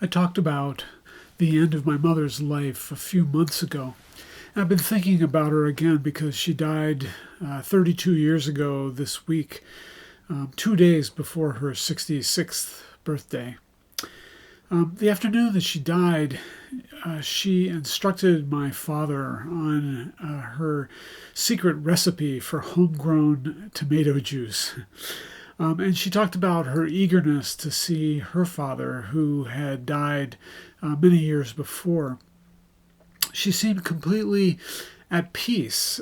I talked about the end of my mother's life a few months ago. And I've been thinking about her again because she died 32 years ago this week, 2 days before her 66th birthday. The afternoon that she died, she instructed my father on her secret recipe for homegrown tomato juice. And she talked about her eagerness to see her father, who had died many years before. She seemed completely at peace,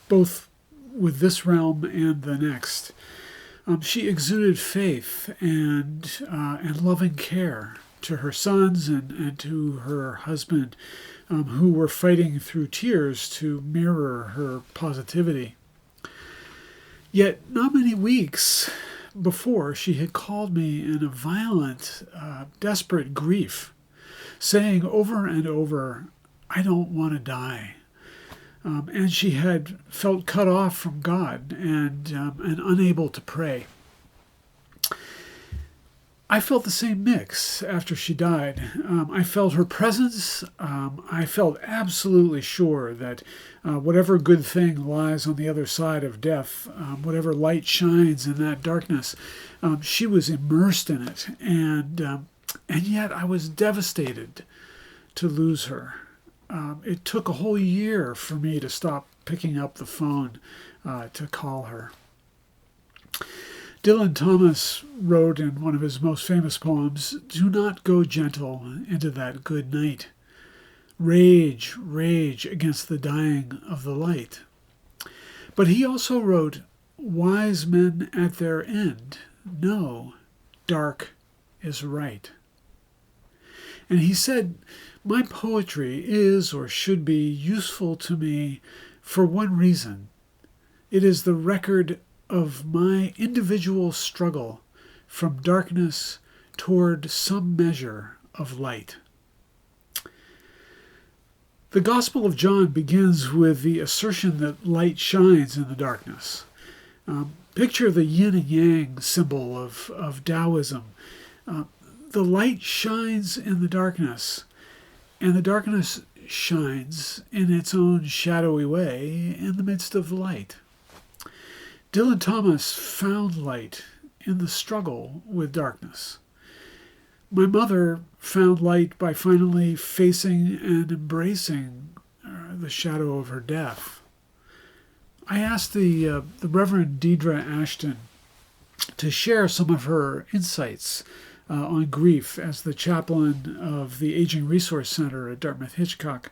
both with this realm and the next. She exuded faith and loving care to her sons and to her husband, who were fighting through tears to mirror her positivity. Yet not many weeks before, she had called me in a violent, desperate grief, saying over and over, "I don't want to die." And she had felt cut off from God and unable to pray. I felt the same mix after she died. I felt her presence. I felt absolutely sure that whatever good thing lies on the other side of death, whatever light shines in that darkness, she was immersed in it. And yet I was devastated to lose her. It took a whole year for me to stop picking up the phone to call her. Dylan Thomas wrote in one of his most famous poems, "Do not go gentle into that good night. Rage, rage against the dying of the light." But he also wrote, "Wise men at their end know dark is right." And he said, "My poetry is or should be useful to me for one reason. It is the record of my individual struggle from darkness toward some measure of light." The Gospel of John begins with the assertion that light shines in the darkness. Picture the yin and yang symbol of Taoism. The light shines in the darkness, and the darkness shines in its own shadowy way in the midst of the light. Dylan Thomas found light in the struggle with darkness. My mother found light by finally facing and embracing the shadow of her death. I asked the Reverend Deidre Ashton to share some of her insights on grief as the chaplain of the Aging Resource Center at Dartmouth-Hitchcock.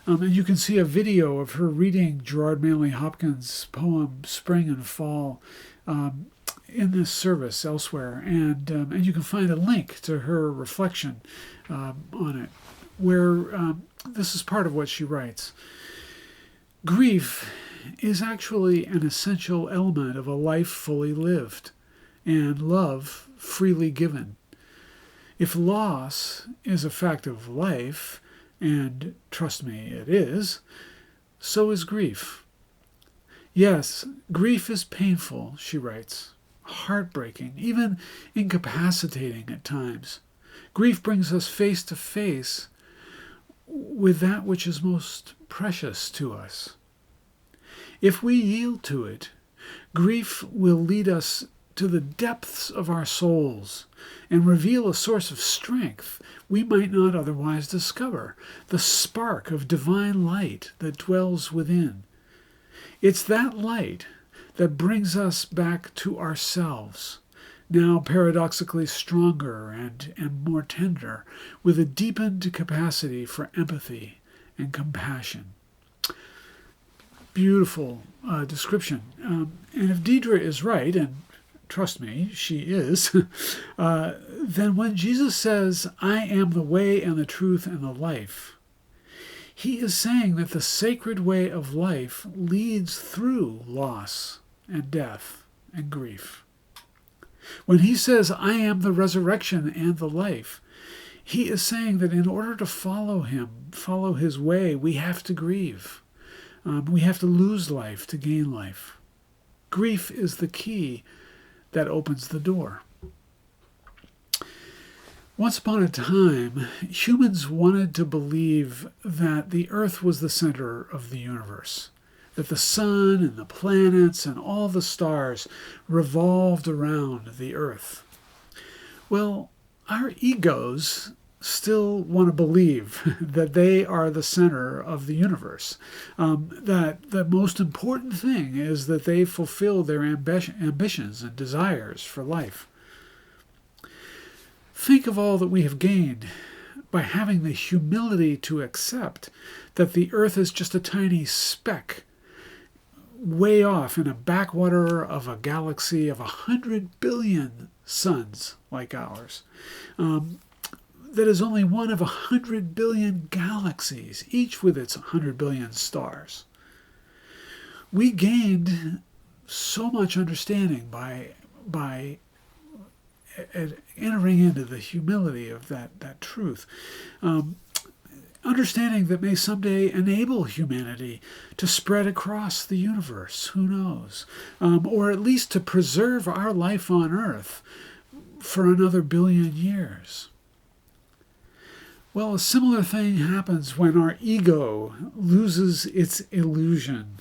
And you can see a video of her reading Gerard Manley Hopkins' poem Spring and Fall in this service elsewhere. And you can find a link to her reflection on it, where this is part of what she writes. "Grief is actually an essential element of a life fully lived and love freely given. If loss is a fact of life, and trust me, it is, so is grief. Yes, grief is painful," she writes, "heartbreaking, even incapacitating at times. Grief brings us face to face with that which is most precious to us. If we yield to it, grief will lead us to the depths of our souls and reveal a source of strength we might not otherwise discover, the spark of divine light that dwells within. It's that light that brings us back to ourselves, now paradoxically stronger and more tender, with a deepened capacity for empathy and compassion." Beautiful description. And if Deidre is right, and trust me, she is, then when Jesus says, "I am the way and the truth and the life," he is saying that the sacred way of life leads through loss and death and grief. When he says, "I am the resurrection and the life," he is saying that in order to follow him, follow his way, we have to grieve. We have to lose life to gain life. Grief is the key that opens the door. Once upon a time, humans wanted to believe that the Earth was the center of the universe, that the sun and the planets and all the stars revolved around the Earth. Well, our egos still want to believe that they are the center of the universe, that the most important thing is that they fulfill their ambitions and desires for life. Think of all that we have gained by having the humility to accept that the Earth is just a tiny speck way off in a backwater of a galaxy of 100 billion suns like ours. That is only one of 100 billion galaxies, each with its 100 billion stars. We gained so much understanding by entering into the humility of that truth. Understanding that may someday enable humanity to spread across the universe, who knows? Or at least to preserve our life on Earth for another billion years. Well, a similar thing happens when our ego loses its illusion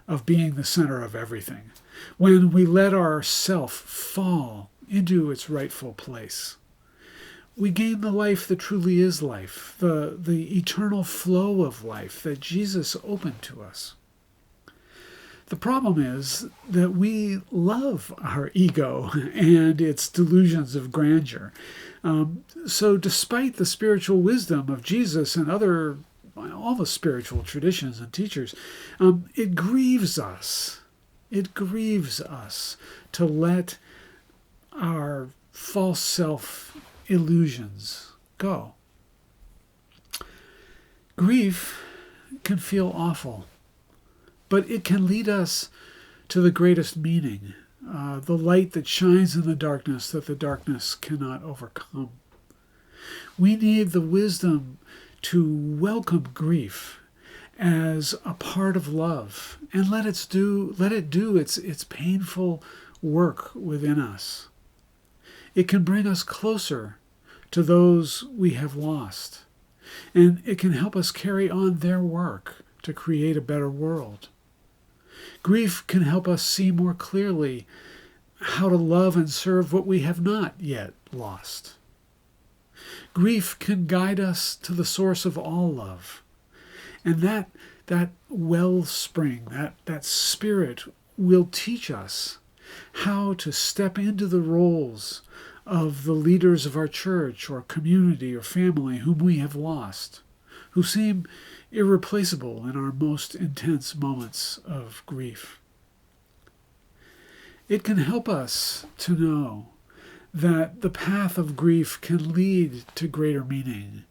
of being the center of everything, when we let our self fall into its rightful place. We gain the life that truly is life, the eternal flow of life that Jesus opened to us. The problem is that we love our ego and its delusions of grandeur. So despite the spiritual wisdom of Jesus and all the spiritual traditions and teachers, it grieves us. It grieves us to let our false self illusions go. Grief can feel awful, but it can lead us to the greatest meaning, the light that shines in the darkness that the darkness cannot overcome. We need the wisdom to welcome grief as a part of love and let it do its painful work within us. It can bring us closer to those we have lost, and it can help us carry on their work to create a better world. Grief can help us see more clearly how to love and serve what we have not yet lost. Grief can guide us to the source of all love, and that wellspring, that spirit will teach us how to step into the roles of the leaders of our church or community or family whom we have lost, who seem irreplaceable in our most intense moments of grief. It can help us to know that the path of grief can lead to greater meaning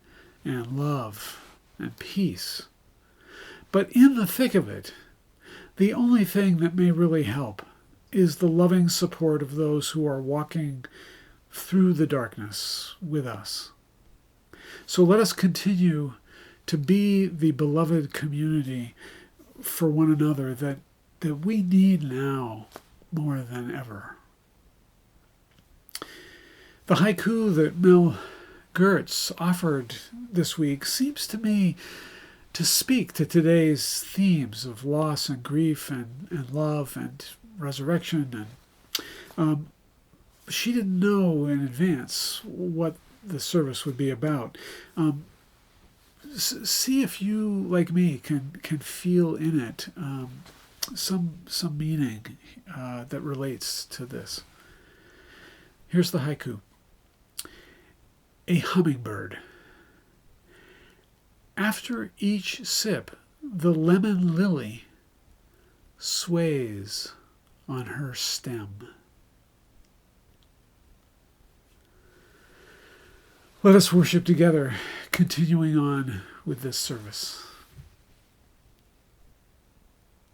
and love and peace. But in the thick of it, the only thing that may really help is the loving support of those who are walking through the darkness with us. So let us continue to be the beloved community for one another that we need now more than ever. The haiku that Mel Gertz offered this week seems to me to speak to today's themes of loss and grief and love and resurrection. And she didn't know in advance what the service would be about. See if you, like me, can feel in it some meaning that relates to this. Here's the haiku. A hummingbird. After each sip, the lemon lily sways on her stem. Let us worship together, continuing on with this service.